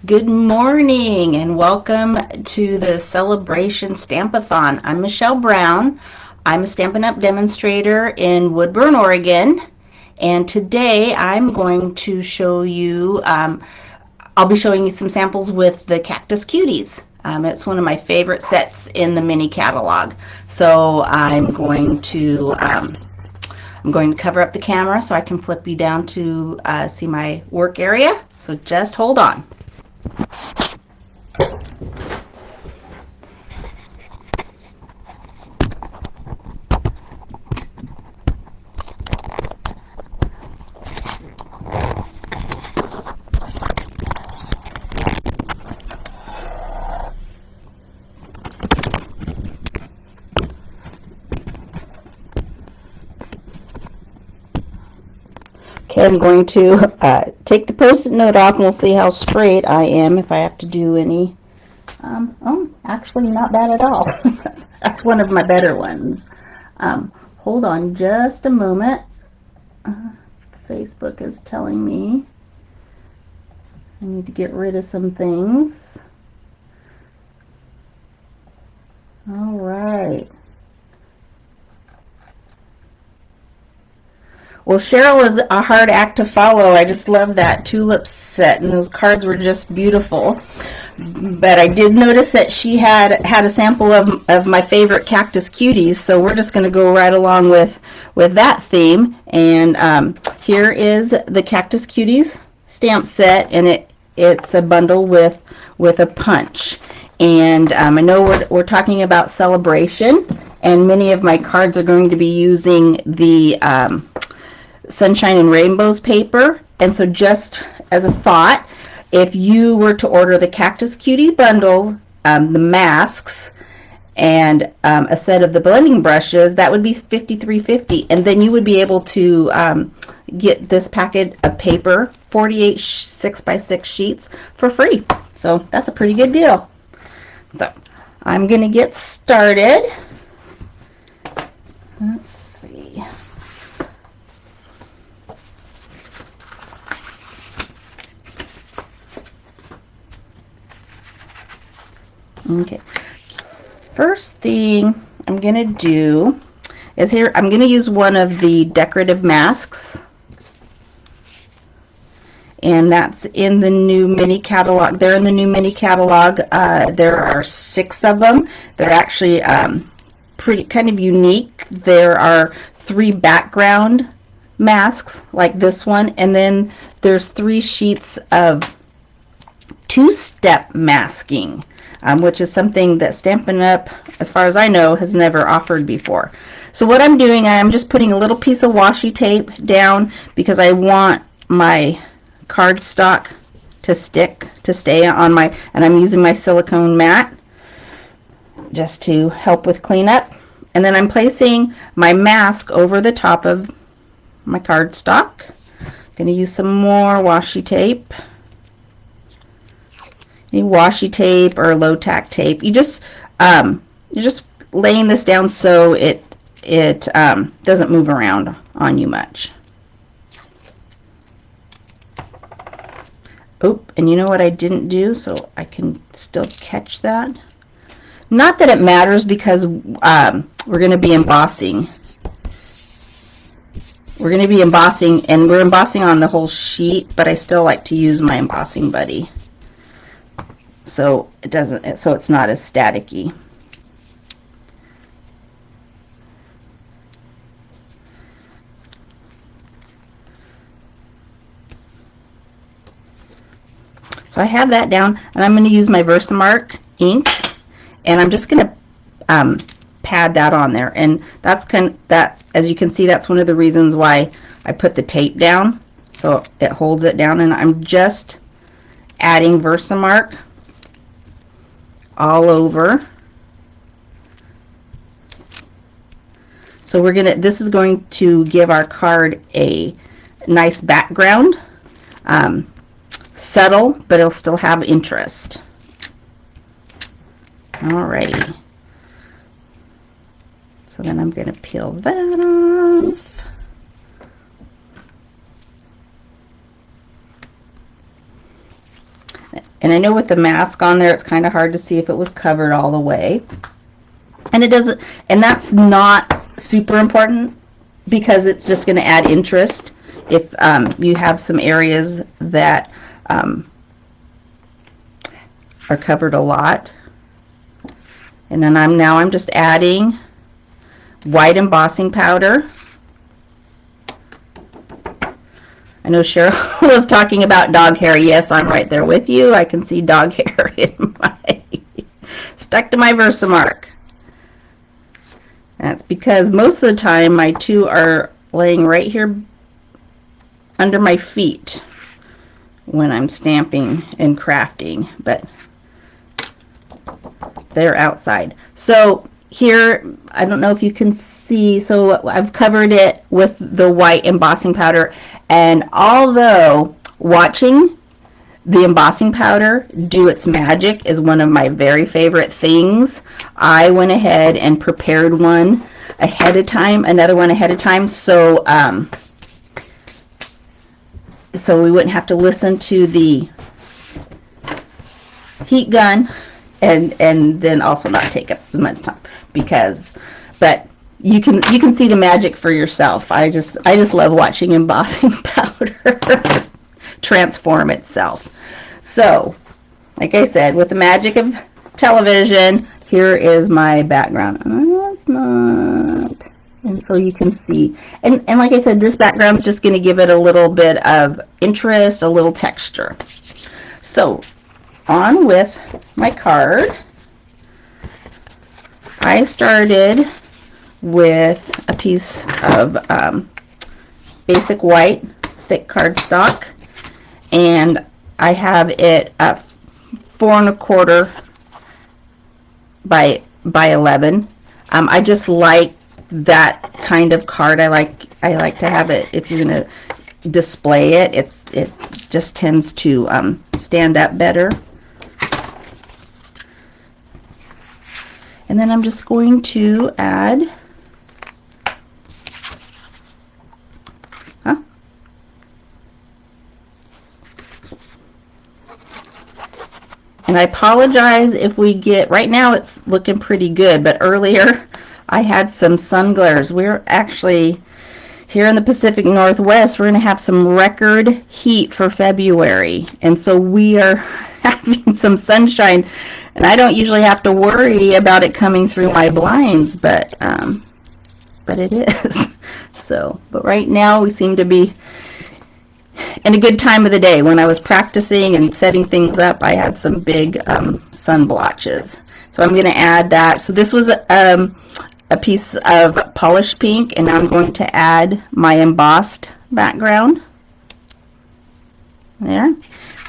Good morning and welcome to the Celebration Stampathon. I'm Michelle Brown. I'm a Stampin' Up! Demonstrator in Woodburn, Oregon. And today I'm going to show you, I'll be showing you some samples with the Cactus Cuties. It's one of my favorite sets in the mini catalog. So I'm going to cover up the camera so I can flip you down to see my work area. So just hold on. Okay, I'm going to take the Post-it note off and we'll see how straight I am if I have to do any. Oh, actually not bad at all. That's one of my better ones. Hold on just a moment. Facebook is telling me I need to get rid of some things. All right. Well, Cheryl is a hard act to follow. I just love that tulip set, and those cards were just beautiful. But I did notice that she had a sample of my favorite Cactus Cuties, so we're just going to go right along with that theme. And here is the Cactus Cuties stamp set, and it's a bundle with a punch. And I know we're talking about celebration, and many of my cards are going to be using the Sunshine and Rainbows paper. And so just as a thought, if you were to order the Cactus Cutie bundle, the masks, and a set of the blending brushes, that would be $53.50, and then you would be able to get this packet of paper, 48 6x6 sheets, for free. So that's a pretty good deal. So I'm going to get started. Let's see. Okay, first thing I'm going to do is here, I'm going to use one of the Decorative Masks, and that's in the new mini catalog. They're in the new mini catalog. There are 6 of them. They're actually pretty kind of unique. There are 3 background masks like this one, and then there's 3 sheets of 2-step masking. Which is something that Stampin' Up!, as far as I know, has never offered before. So what I'm doing, I'm just putting a little piece of washi tape down because I want my cardstock to stay on my, and I'm using my silicone mat just to help with cleanup. And then I'm placing my mask over the top of my cardstock. I'm going to use some more washi tape. Washi tape or low tack tape. You're just laying this down so it doesn't move around on you much. Oh, and you know what I didn't do, so I can still catch that. Not that it matters because we're going to be embossing. We're going to be embossing, and we're embossing on the whole sheet, but I still like to use my embossing buddy, so it's not as staticky. So I have that down, and I'm going to use my Versamark ink, and I'm just going to pad that on there. And that's as you can see, that's one of the reasons why I put the tape down, so it holds it down. And I'm just adding Versamark all over. So this is going to give our card a nice background. Subtle, but it'll still have interest. Alrighty. So then I'm going to peel that off. And I know with the mask on there, it's kind of hard to see if it was covered all the way. And it doesn't, and that's not super important because it's just going to add interest if you have some areas that are covered a lot. And then I'm just adding white embossing powder. I know Cheryl was talking about dog hair. Yes, I'm right there with you. I can see dog hair in my stuck to my Versamark. That's because most of the time my two are laying right here under my feet when I'm stamping and crafting, but they're outside. So here, I don't know if you can see, so I've covered it with the white embossing powder, and although watching the embossing powder do its magic is one of my very favorite things, I went ahead and prepared one ahead of time, another one ahead of time, so so we wouldn't have to listen to the heat gun and then also not take up as much time, because but you can see the magic for yourself. I just love watching embossing powder transform itself. So like I said, with the magic of television, here is my background. No, it's not. And so you can see, and like I said, this background is just going to give it a little bit of interest, a little texture. So on with my card, I started with a piece of basic white thick cardstock, and I have it at 4 1/4 by 11. I just like that kind of card. I like to have it, if you're going to display it, it just tends to stand up better. And then I'm just going to add and I apologize if we get, right now it's looking pretty good, but earlier I had some sun glares. We're actually, here in the Pacific Northwest, we're going to have some record heat for February. And so we are having some sunshine, and I don't usually have to worry about it coming through my blinds, but it is. So, but right now we seem to be in a good time of the day. When I was practicing and setting things up, I had some big sun blotches. So I'm going to add that. So this was a piece of polished pink, and now I'm going to add my embossed background there.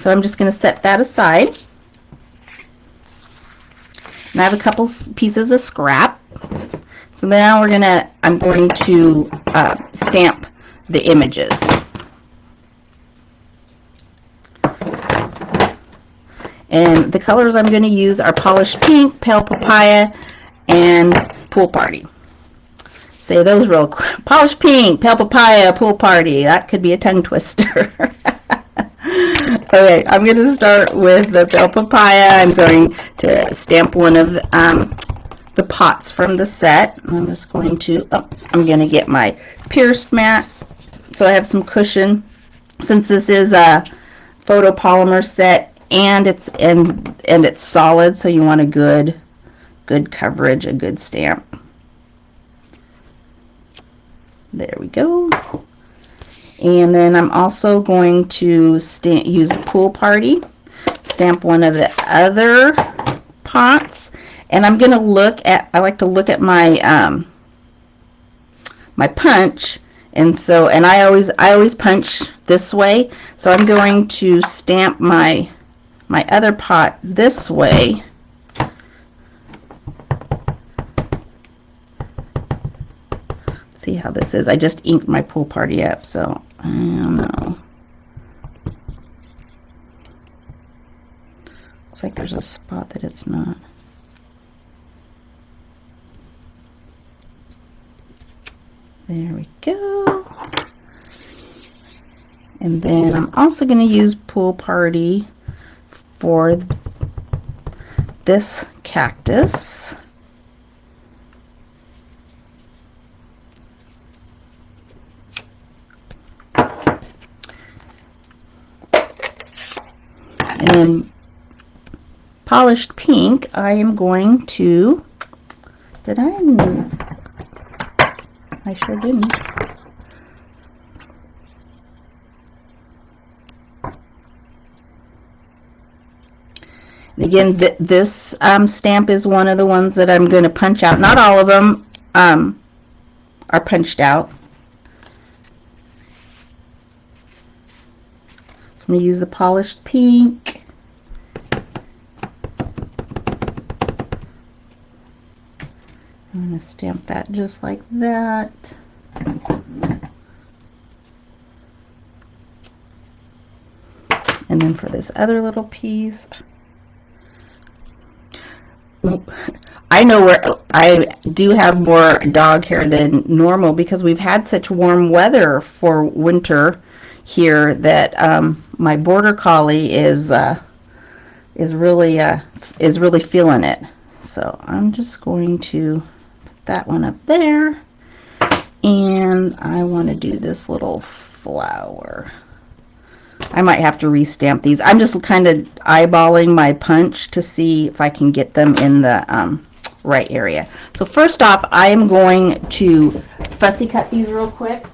So I'm just going to set that aside. And I have a couple pieces of scrap. So now I'm going to stamp the images. And the colors I'm going to use are polished pink, pale papaya, and pool party. Say those real quick. Polished pink, pale papaya, pool party. That could be a tongue twister. Okay, I'm going to start with the pale papaya. I'm going to stamp one of the pots from the set. I'm just going to, I'm going to get my pierced mat so I have some cushion. Since this is a photopolymer set, and it's solid, so you want a good coverage, a good stamp. There we go. And then I'm also going to use Pool Party, stamp one of the other pots, and I'm going to look at, I like to look at my my punch, and I always punch this way, so I'm going to stamp my other pot this way. See how this is. I just inked my Pool Party up, so I don't know. Looks like there's a spot that it's not. There we go. And then I'm also going to use Pool Party for this cactus. And then polished pink, I am going to, I sure didn't. And again, this stamp is one of the ones that I'm going to punch out. Not all of them are punched out. I'm going to use the polished pink. I'm going to stamp that just like that. And then for this other little piece, I know where I do have more dog hair than normal because we've had such warm weather for winter here that my border collie is really feeling it. So I'm just going to put that one up there, and I want to do this little flower. I might have to restamp these. I'm just kind of eyeballing my punch to see if I can get them in the right area. So first off, I am going to fussy cut these real quick.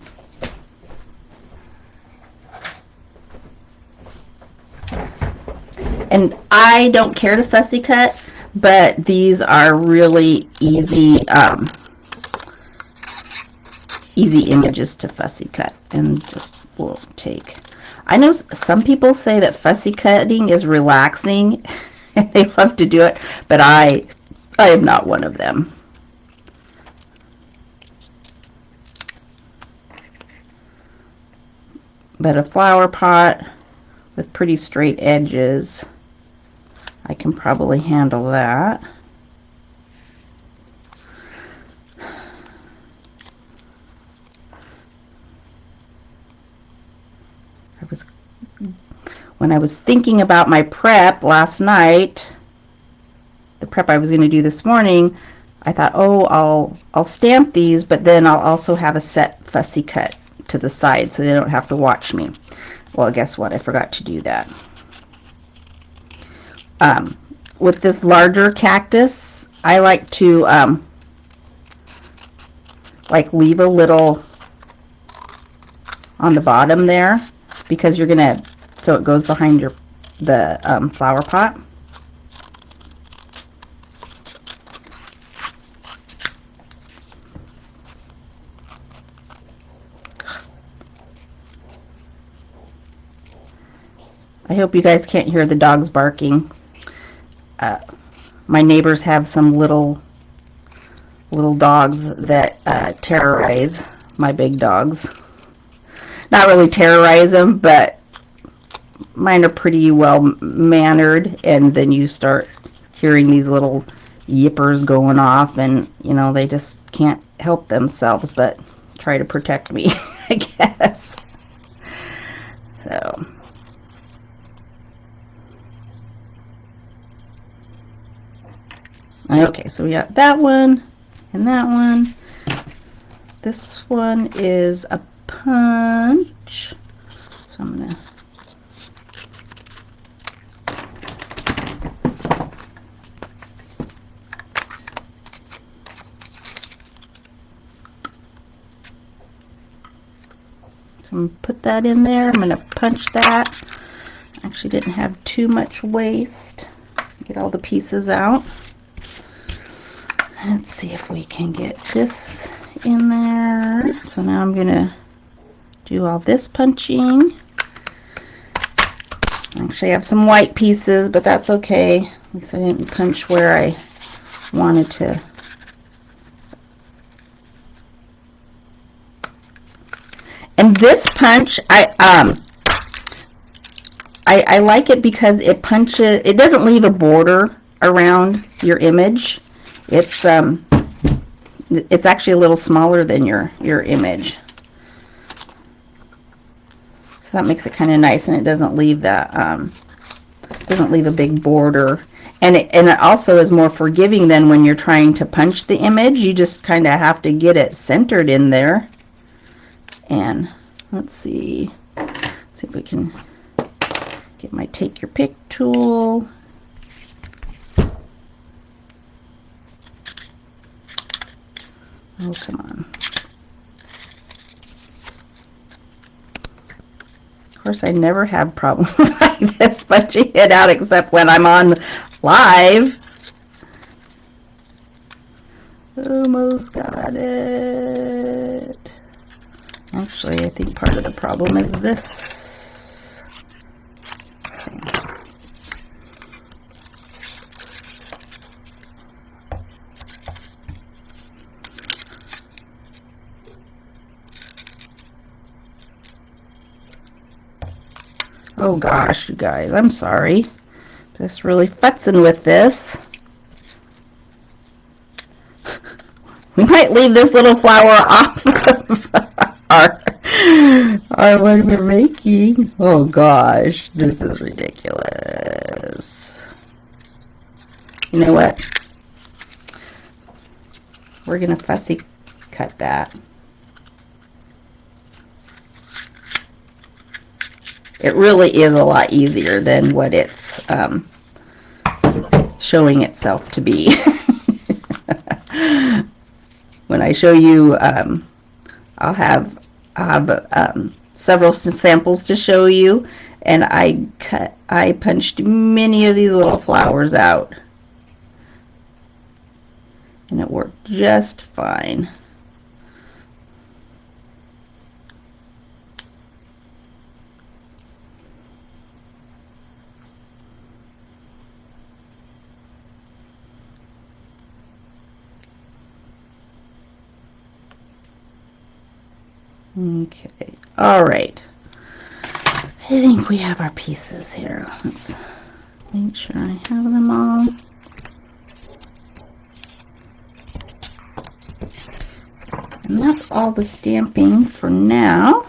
And I don't care to fussy cut, but these are really easy easy images to fussy cut, and just will take. I know some people say that fussy cutting is relaxing and they love to do it, but I am not one of them. But a flower pot with pretty straight edges, I can probably handle that. When I was thinking about my prep last night, the prep I was going to do this morning, I thought, oh, I'll stamp these, but then I'll also have a set fussy cut to the side so they don't have to watch me. Well, guess what? I forgot to do that. With this larger cactus, I like to leave a little on the bottom there, because you're gonna, so it goes behind the flower pot. I hope you guys can't hear the dogs barking. My neighbors have some little dogs that terrorize my big dogs. Not really terrorize them, but mine are pretty well mannered, and then you start hearing these little yippers going off, and you know, they just can't help themselves but try to protect me, I guess. So okay, so we got that one and that one. This one is a punch, so I'm gonna put that in there. I'm gonna punch that. Actually didn't have too much waste. Get all the pieces out. Let's see if we can get this in there. So now I'm gonna do all this punching. Actually I have some white pieces, but that's okay. At least I didn't punch where I wanted to. And this punch, I like it because it punches, it doesn't leave a border around your image. It's actually a little smaller than your image. So that makes it kind of nice, and it doesn't leave that doesn't leave a big border. And it also is more forgiving than when you're trying to punch the image. You just kind of have to get it centered in there. And let's see if we can get my take your pick tool. Oh, come on. Of course, I never have problems like this punching it out except when I'm on live. Almost got it. Actually, I think part of the problem is this. Okay. Oh gosh, you guys, I'm sorry. Just really futzing with this. We might leave this little flower off of our what we're making. Oh gosh, this is ridiculous. You know what? We're gonna fussy cut that. It really is a lot easier than what it's showing itself to be. When I show you, I'll have several samples to show you, and I punched many of these little flowers out, and it worked just fine. Okay, all right. I think we have our pieces here. Let's make sure I have them all. And that's all the stamping for now.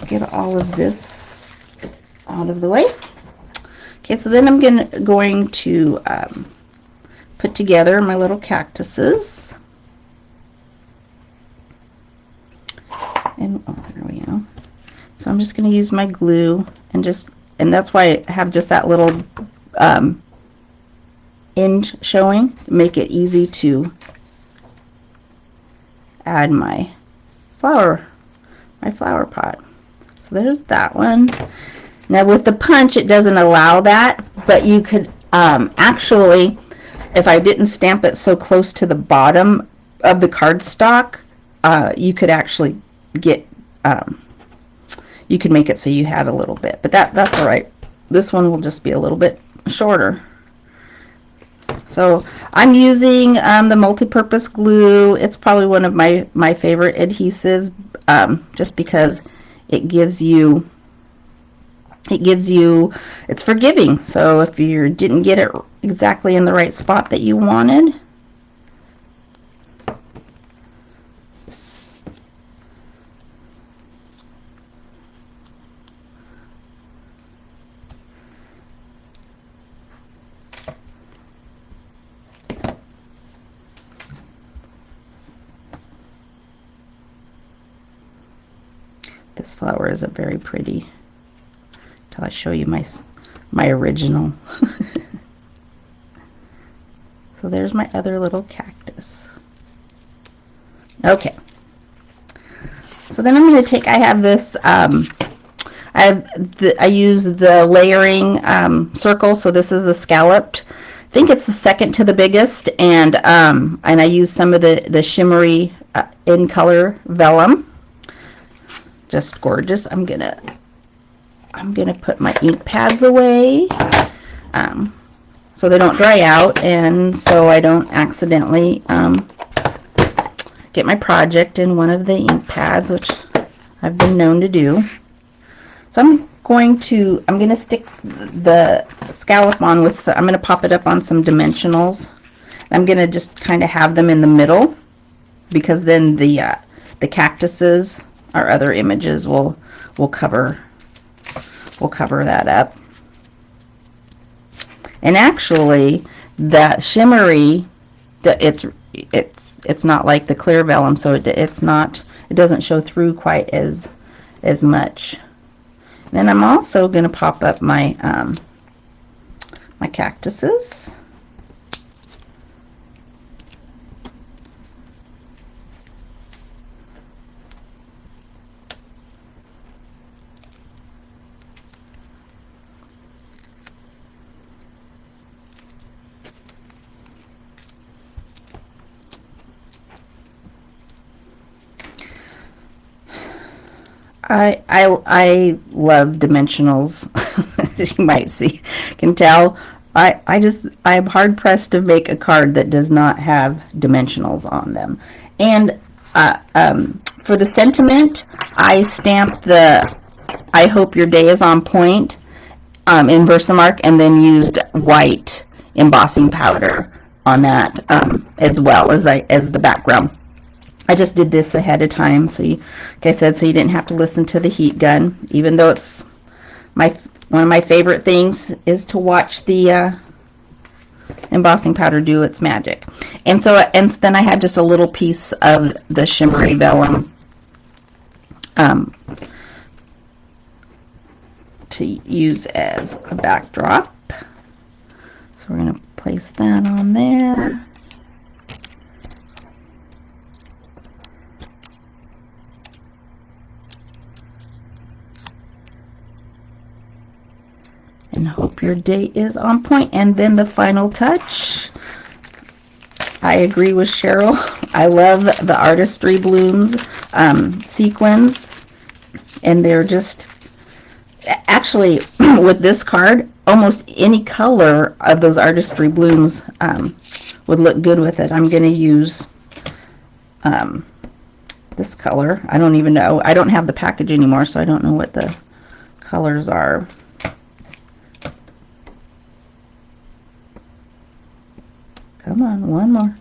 Get all of this out of the way. Okay, so then I'm going to put together my little cactuses. And oh, there we go. So I'm just going to use my glue and that's why I have just that little end showing to make it easy to add my flower pot. So there's that one. Now with the punch, it doesn't allow that, but you could actually, if I didn't stamp it so close to the bottom of the cardstock, you could actually get you could make it so you had a little bit, but that's all right. This one will just be a little bit shorter. So I'm using the multi-purpose glue. It's probably one of my favorite adhesives, just because it gives you it's forgiving. So if you didn't get it exactly in the right spot that you wanted, this flower isn't very pretty till I show you my original. So there's my other little cactus. Okay. So then I'm going to take, I have this, I use the layering circle, so this is the scalloped. I think it's the second to the biggest, and I use some of the shimmery in color vellum. Just gorgeous. I'm gonna put my ink pads away so they don't dry out, and so I don't accidentally get my project in one of the ink pads, which I've been known to do. So I'm going to stick the scallop on with, I'm going to pop it up on some dimensionals. I'm going to just kind of have them in the middle, because then the cactuses, our other images, will cover that up. And actually, that shimmery, it's not like the clear vellum, so it doesn't show through quite as much. And then I'm also going to pop up my my cactuses. I love dimensionals, as you might can tell. I'm hard pressed to make a card that does not have dimensionals on them. And for the sentiment, I stamped the "I hope your day is on point" in Versamark, and then used white embossing powder on that as well as the background. I just did this ahead of time, so like I said, so you didn't have to listen to the heat gun, even though it's one of my favorite things is to watch the embossing powder do its magic. And then I had just a little piece of the shimmery vellum to use as a backdrop. So we're going to place that on there. And hope your day is on point. And then the final touch. I agree with Cheryl. I love the Artistry Blooms sequins. And they're just, actually, with this card, almost any color of those Artistry Blooms would look good with it. I'm going to use this color. I don't even know. I don't have the package anymore, so I don't know what the colors are. Come on, one more.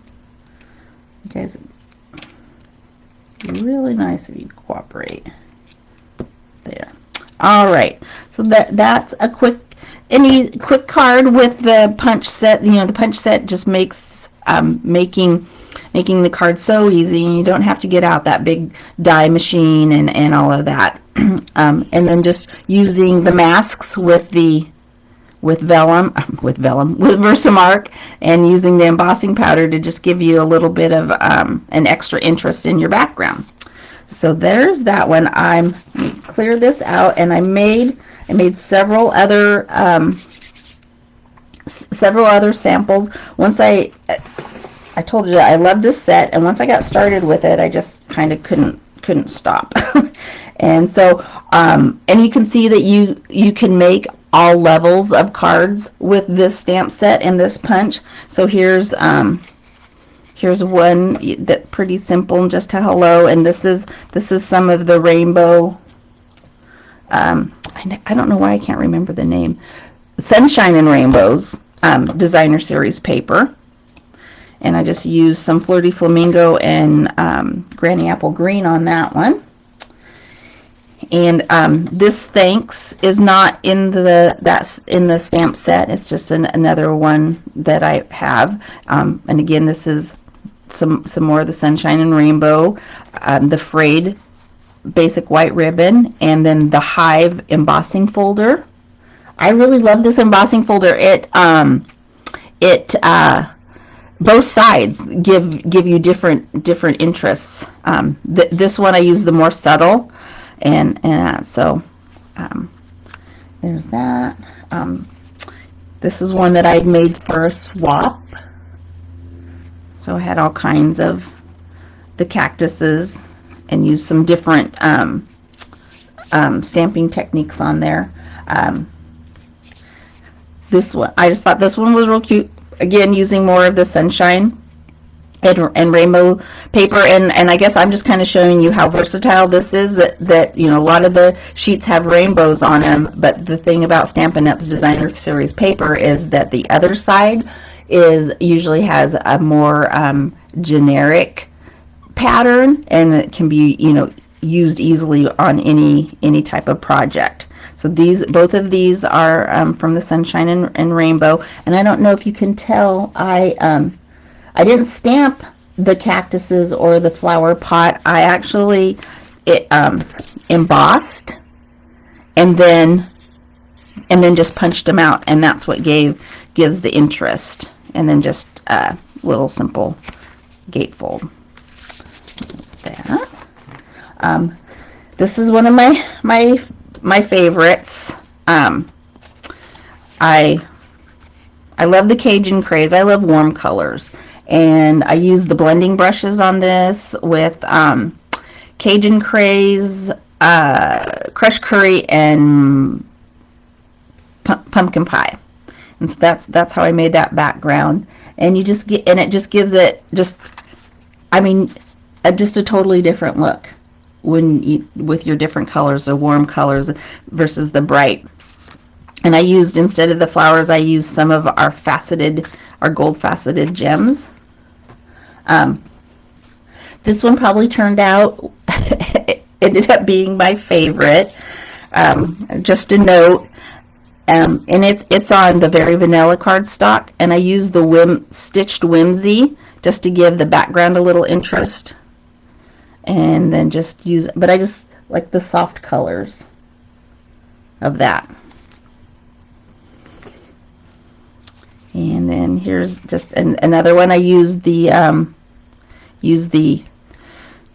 You guys, really nice if you cooperate. There. All right. So that's a quick card with the punch set. You know, the punch set just makes making the card so easy. You don't have to get out that big die machine and all of that. And then just using the masks with Versamark, and using the embossing powder to just give you a little bit of an extra interest in your background. So there's that one. I'm clear this out, and I made several other samples. Once I told you that I love this set, and once I got started with it, I just kind of couldn't stop. And so and you can see that you can make all levels of cards with this stamp set and this punch. So here's one that's pretty simple and just a hello, and this is some of the rainbow, I don't know why I can't remember the name, Sunshine and Rainbows designer series paper. And I just used some Flirty Flamingo and Granny Apple Green on that one. And this thanks is not in the stamp set. It's just another one that I have. And again, this is some more of the Sunshine and Rainbow, the frayed basic white ribbon, and then the Hive embossing folder. I really love this embossing folder. Both sides give you different interests. This one I use the more subtle. And so there's that. This is one that I made for a swap. So I had all kinds of the cactuses and used some different stamping techniques on there. This one, I just thought this one was real cute. Again, using more of the Sunshine and rainbow paper, and I guess I'm just kind of showing you how versatile this is, that you know, a lot of the sheets have rainbows on them, but the thing about Stampin' Up's designer series paper is that the other side usually has a more generic pattern, and it can be, you know, used easily on any type of project. So both of these are from the Sunshine and Rainbow. And I don't know if you can tell, I didn't stamp the cactuses or the flower pot. I actually embossed and then just punched them out, and that's what gives the interest. And then just a little simple gatefold. That's that. This is one of my favorites. I love the Cajun Craze. I love warm colors, and I use the blending brushes on this with Cajun Craze, crushed curry, and pumpkin pie. And so that's how I made that background. And it just gives it just a totally different look with your different colors, the warm colors versus the bright. And I used, instead of the flowers, I used some of our gold faceted gems. This one probably turned out, it ended up being my favorite. Just a note, and it's on the Very Vanilla cardstock, and I used the stitched Whimsy just to give the background a little interest. And then but I just like the soft colors of that. And then here's just another one. I used the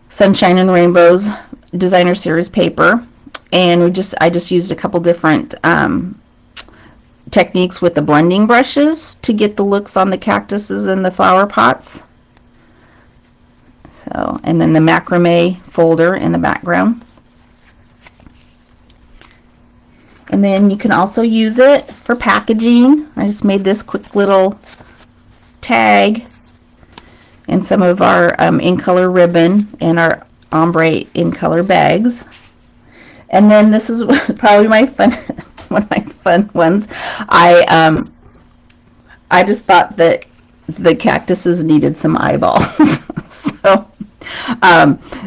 Sunshine and Rainbows Designer Series paper, and I just used a couple different techniques with the blending brushes to get the looks on the cactuses and the flower pots. So, and then the macrame folder in the background. And then you can also use it for packaging. I just made this quick little tag and some of our in color ribbon and our ombre in color bags. And then this is probably my one of my fun ones. I just thought that the cactuses needed some eyeballs. So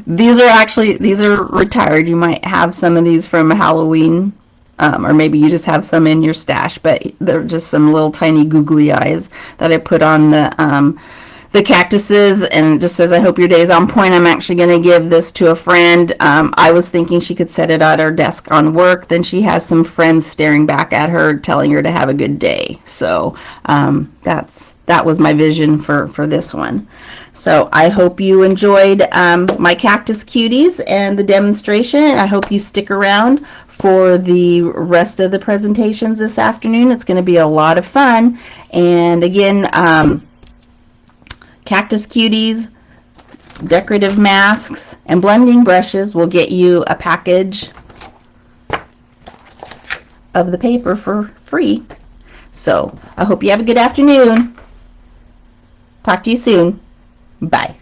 these are retired. You might have some of these from Halloween. Or maybe you just have some in your stash, but they're just some little tiny googly eyes that I put on the cactuses, and it just says, I hope your day is on point. I'm actually going to give this to a friend. I was thinking she could set it at her desk on work. Then she has some friends staring back at her, telling her to have a good day. So that was my vision for this one. So I hope you enjoyed my Cactus Cuties and the demonstration. I hope you stick around for the rest of the presentations this afternoon. It's going to be a lot of fun. And again, Cactus Cuties, Decorative Masks, and blending brushes will get you a package of the paper for free. So I hope you have a good afternoon. Talk to you soon. Bye.